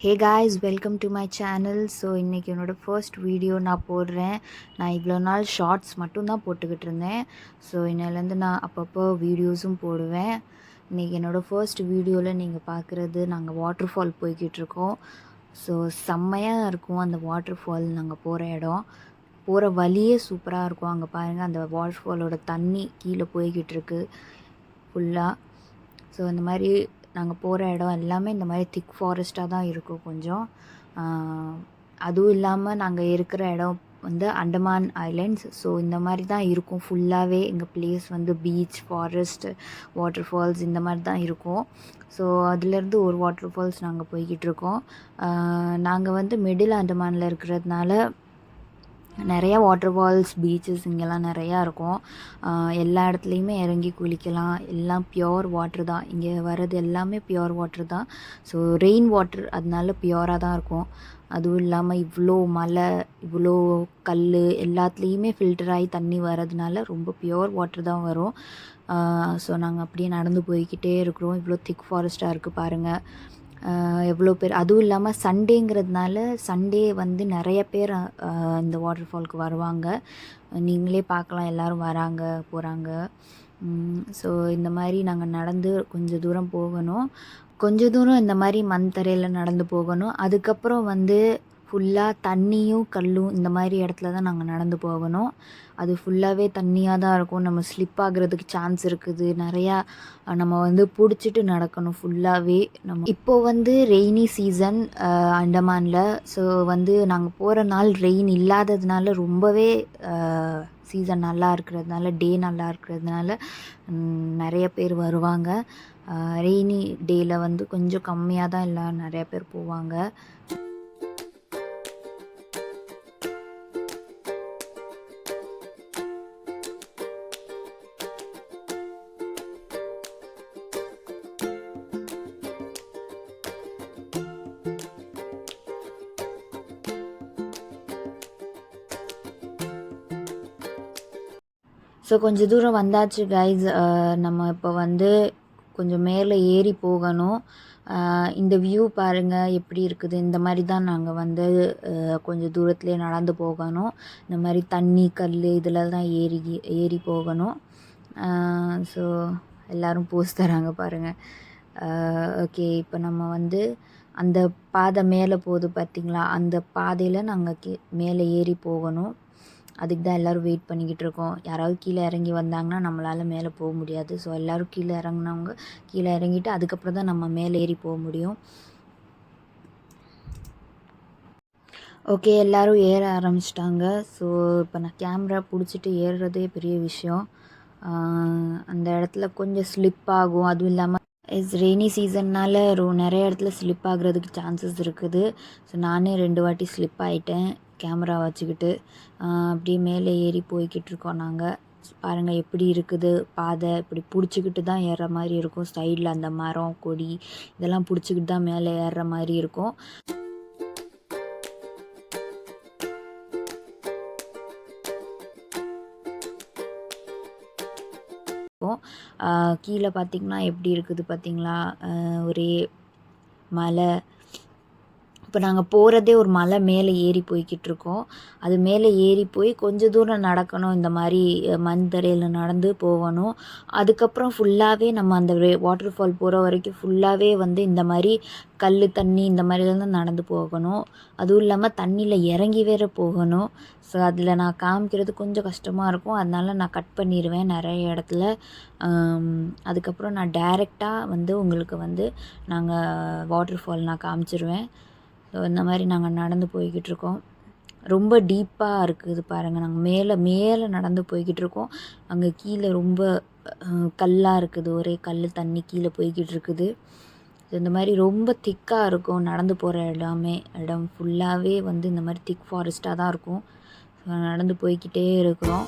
Hey guys, welcome to my channel. So இன்றைக்கி என்னோடய first video நான் போடுறேன். நான் இவ்வளோ நாள் ஷார்ட்ஸ் மட்டும்தான் போட்டுக்கிட்டு இருந்தேன். ஸோ இன்னிலேருந்து நான் அப்பப்போ வீடியோஸும் போடுவேன். இன்றைக்கி என்னோடய ஃபர்ஸ்ட் வீடியோவில் நீங்கள் பார்க்குறது நாங்கள் வாட்டர் ஃபால் போய்கிட்டுருக்கோம். ஸோ செம்மையாக இருக்கும் அந்த வாட்டர் ஃபால். நாங்கள் போகிற இடம், போகிற வழியே சூப்பராக இருக்கும். அங்கே பாருங்கள், அந்த வாட்டர் ஃபாலோட தண்ணி கீழே போய்கிட்டுருக்கு ஃபுல்லாக. ஸோ இந்த மாதிரி நாங்கள் போகிற இடம் எல்லாமே இந்த மாதிரி திக் ஃபாரஸ்ட்டாக தான் இருக்கும் கொஞ்சம். அதுவும் இல்லாமல் நாங்கள் இருக்கிற இடம் வந்து அண்டமான் ஐலண்ட்ஸ். ஸோ இந்த மாதிரி தான் இருக்கும் ஃபுல்லாகவே. எங்கள் பிளேஸ் வந்து பீச், ஃபாரஸ்ட், வாட்டர் ஃபால்ஸ் இந்த மாதிரி தான் இருக்கும். ஸோ அதுலேருந்து ஒரு வாட்டர் ஃபால்ஸ் நாங்கள் போய்கிட்டுருக்கோம். நாங்கள் வந்து மிடில் அண்டமானில் இருக்கிறதுனால நிறையா வாட்டர் ஃபால்ஸ், பீச்சஸ் இங்கெல்லாம் நிறையா இருக்கும். எல்லா இடத்துலையுமே இறங்கி குளிக்கலாம். எல்லாம் பியோர் வாட்ரு தான். இங்கே வர்றது எல்லாமே பியோர் வாட்ரு தான். ஸோ ரெயின் வாட்டர், அதனால பியோராக தான் இருக்கும். அதுவும் இல்லாமல் இவ்வளோ மலை, இவ்வளோ கல் எல்லாத்துலேயுமே ஃபில்டர் ஆகி தண்ணி வர்றதுனால ரொம்ப பியோர் வாட்ரு தான் வரும். ஸோ நாங்கள் அப்படியே நடந்து போய்கிட்டே இருக்கிறோம். இவ்வளோ திக் ஃபாரஸ்ட்டாக இருக்குது பாருங்கள். எவ்வளோ பேர், அதுவும் இல்லாமல் சண்டேங்கிறதுனால சண்டே வந்து நிறைய பேர் இந்த வாட்டர் ஃபால்க்கு வருவாங்க. நீங்களே பார்க்கலாம், எல்லோரும் வராங்க போகிறாங்க. ஸோ இந்த மாதிரி நாங்கள் நடந்து கொஞ்சம் தூரம் போகணும். கொஞ்சம் தூரம் இந்த மாதிரி மண் தரையில் நடந்து போகணும். அதுக்கப்புறம் வந்து ஃபுல்லாக தண்ணியும் கல்லும் இந்த மாதிரி இடத்துல தான் நாங்கள் நடந்து போகணும். அது ஃபுல்லாகவே தண்ணியாக தான் இருக்கும். நம்ம ஸ்லிப் ஆகிறதுக்கு சான்ஸ் இருக்குது நிறையா. நம்ம வந்து பிடிச்சிட்டு நடக்கணும் ஃபுல்லாகவே. இப்போது வந்து ரெய்னி சீசன் அண்டமானில். ஸோ வந்து நாங்கள் போகிற நாள் ரெயின் இல்லாததுனால ரொம்பவே சீசன் நல்லா இருக்கிறதுனால, டே நல்லா இருக்கிறதுனால நிறைய பேர் வருவாங்க. ரெய்னி டேயில் வந்து கொஞ்சம் கம்மியாக தான் எல்லாம் நிறைய பேர் போவாங்க. ஸோ கொஞ்சம் தூரம் வந்தாச்சு கைஸ். நம்ம இப்போ வந்து கொஞ்சம் மேலே ஏறி போகணும். இந்த வியூ பாருங்கள் எப்படி இருக்குது. இந்த மாதிரி தான் நாங்கள் வந்து கொஞ்சம் தூரத்துலேயே நடந்து போகணும். இந்த மாதிரி தண்ணி, கல் இதில் தான் ஏறி போகணும். ஸோ எல்லோரும் போஸ் தராங்க பாருங்கள். ஓகே, இப்போ நம்ம வந்து அந்த பாதை மேலே போகுது பார்த்திங்களா, அந்த பாதையில் நாங்கள் மேலே ஏறி போகணும். அதுக்கு தான் எல்லோரும் வெயிட் பண்ணிக்கிட்டு இருக்கோம். யாராவது கீழே இறங்கி வந்தாங்கன்னா நம்மளால் மேலே போக முடியாது. ஸோ எல்லோரும் கீழே இறங்கினவங்க கீழே இறங்கிட்டு அதுக்கப்புறம் தான் நம்ம மேலே ஏறி போக முடியும். ஓகே, எல்லோரும் ஏற ஆரம்பிச்சிட்டாங்க. ஸோ இப்போ நான் கேமரா பிடிச்சிட்டு ஏறுறதே பெரிய விஷயம். அந்த இடத்துல கொஞ்சம் ஸ்லிப் ஆகும். அதுவும் இல்லாமல் ரெய்னி சீசன்னால் நிறைய இடத்துல ஸ்லிப் ஆகிறதுக்கு சான்சஸ் இருக்குது. ஸோ நானே 2 வாட்டி ஸ்லிப் ஆகிட்டேன் கேமரா வச்சுக்கிட்டு. அப்படியே மேலே ஏறி போய்கிட்டு இருக்கோம் நாங்கள். பாருங்கள் எப்படி இருக்குது பாதை. இப்படி பிடிச்சிக்கிட்டு தான் ஏறுற மாதிரி இருக்கும். சைடில் அந்த மரம், கொடி இதெல்லாம் பிடிச்சிக்கிட்டு தான் மேலே ஏறுற மாதிரி இருக்கும். கீழே பார்த்திங்கன்னா எப்படி இருக்குது பார்த்திங்களா, ஒரே மலை. இப்போ நாங்கள் போகிறதே ஒரு மலை மேலே ஏறி போய்கிட்டுருக்கோம். அது மேலே ஏறி போய் கொஞ்சம் தூரம் நடக்கணும். இந்த மாதிரி மண் தரையில் நடந்து போகணும். அதுக்கப்புறம் ஃபுல்லாகவே நம்ம அந்த வாட்டர் ஃபால் போகிற வரைக்கும் ஃபுல்லாகவே வந்து இந்த மாதிரி கல், தண்ணி இந்த மாதிரிலாம் தான் நடந்து போகணும். அதுவும் இல்லாமல் தண்ணியில் இறங்கி வேற போகணும். ஸோ அதில் நான் காமிக்கிறது கொஞ்சம் கஷ்டமாக இருக்கும். அதனால நான் கட் பண்ணிடுவேன் நிறைய இடத்துல. அதுக்கப்புறம் நான் டைரெக்டாக வந்து உங்களுக்கு வந்து நாங்கள் வாட்டர் ஃபால் நான் காமிச்சிருவேன். ஸோ இந்த மாதிரி நாங்கள் நடந்து போய்கிட்டுருக்கோம். ரொம்ப டீப்பாக இருக்குது பாருங்கள். நாங்கள் மேலே நடந்து போய்கிட்டுருக்கோம். அங்கே கீழே ரொம்ப கல்லாக இருக்குது. ஒரே கல், தண்ணி கீழே போய்கிட்டு இருக்குது. இந்த மாதிரி ரொம்ப திக்காக இருக்கும். நடந்து போகிற இடம் ஃபுல்லாகவே வந்து இந்த மாதிரி திக் ஃபாரஸ்ட்டாக தான் இருக்கும். நடந்து போய்கிட்டே இருக்கிறோம்.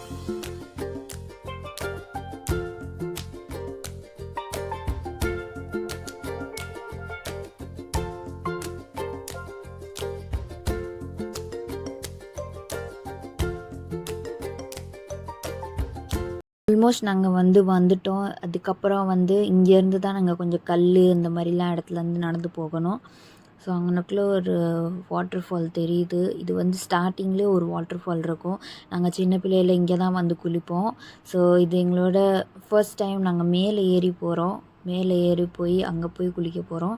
ஆல்மோஸ்ட் நாங்கள் வந்துட்டோம். அதுக்கப்புறம் வந்து இங்கேருந்து தான் நாங்கள் கொஞ்சம் கல் இந்த மாதிரிலாம் இடத்துலேருந்து நடந்து போகணும். ஸோ அங்கனக்குள்ள ஒரு வாட்டர் ஃபால் தெரியுது. இது வந்து ஸ்டார்ட்டிங்லேயே ஒரு வாட்டர் ஃபால் இருக்கும். நாங்கள் சின்ன பிள்ளையில இங்கே தான் வந்து குளிப்போம். ஸோ இது எங்களோட ஃபர்ஸ்ட் டைம் நாங்கள் மேலே ஏறி போகிறோம். மேலே ஏறி போய் அங்கே போய் குளிக்க போகிறோம்.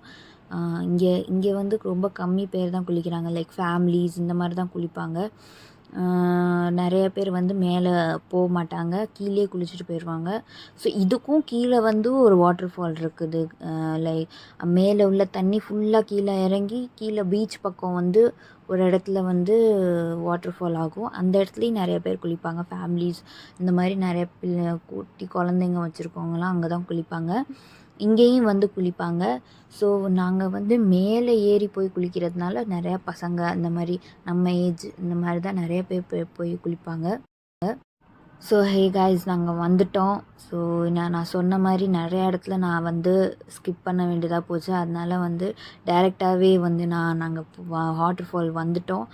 இங்கே இங்கே வந்து ரொம்ப கம்மி பேர் தான் குளிக்கிறாங்க. லைக் ஃபேமிலிஸ் இந்த மாதிரி தான் குளிப்பாங்க. நிறைய பேர் வந்து மேலே போக மாட்டாங்க. கீழே குளிச்சுட்டு போயிடுவாங்க. ஸோ இதுக்கும் கீழே வந்து ஒரு வாட்டர் ஃபால் இருக்குது. லைக் மேலே உள்ள தண்ணி ஃபுல்லாக கீழே இறங்கி கீழே பீச் பக்கம் வந்து ஒரு இடத்துல வந்து வாட்டர் ஃபால் ஆகும். அந்த இடத்துலையும் நிறைய பேர் குளிப்பாங்க. ஃபேமிலிஸ் இந்த மாதிரி நிறைய குட்டி குழந்தைங்க வச்சுருக்கவங்களாம் அங்கே தான் குளிப்பாங்க. இங்கேயும் வந்து குளிப்பாங்க. ஸோ நாங்கள் வந்து மேலே ஏறி போய் குளிக்கிறதுனால நிறையா பசங்க அந்த மாதிரி நம்ம ஏஜ் இந்த மாதிரி தான் நிறைய பேர் போய் குளிப்பாங்க. ஸோ ஹே காய்ஸ், நாங்கள் வந்துட்டோம். ஸோ நான் சொன்ன மாதிரி நிறையா இடத்துல நான் வந்து ஸ்கிப் பண்ண வேண்டியதாக போச்சு. அதனால வந்து டைரெக்டாகவே வந்து நாங்கள் வாட்டர் ஃபால் வந்துட்டோம்.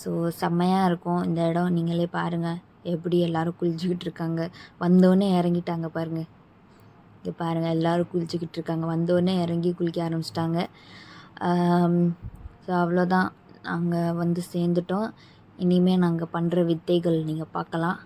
ஸோ செம்மையாக இருக்கும் இந்த இடம். நீங்களே பாருங்கள் எப்படி எல்லோரும் குளிச்சுக்கிட்டு இருக்காங்க. வந்தோடனே இறங்கிட்டாங்க பாருங்கள். இங்கே பாருங்கள் எல்லோரும் குளிச்சுக்கிட்டு இருக்காங்க. வந்தோடனே இறங்கி குளிக்க ஆரம்பிச்சிட்டாங்க. ஸோ அவ்வளோதான், நாங்கள் வந்து சேர்ந்துட்டோம். இனிமேல் நாங்கள் பண்ணுற வித்தைகள் நீங்கள் பார்க்கலாம்.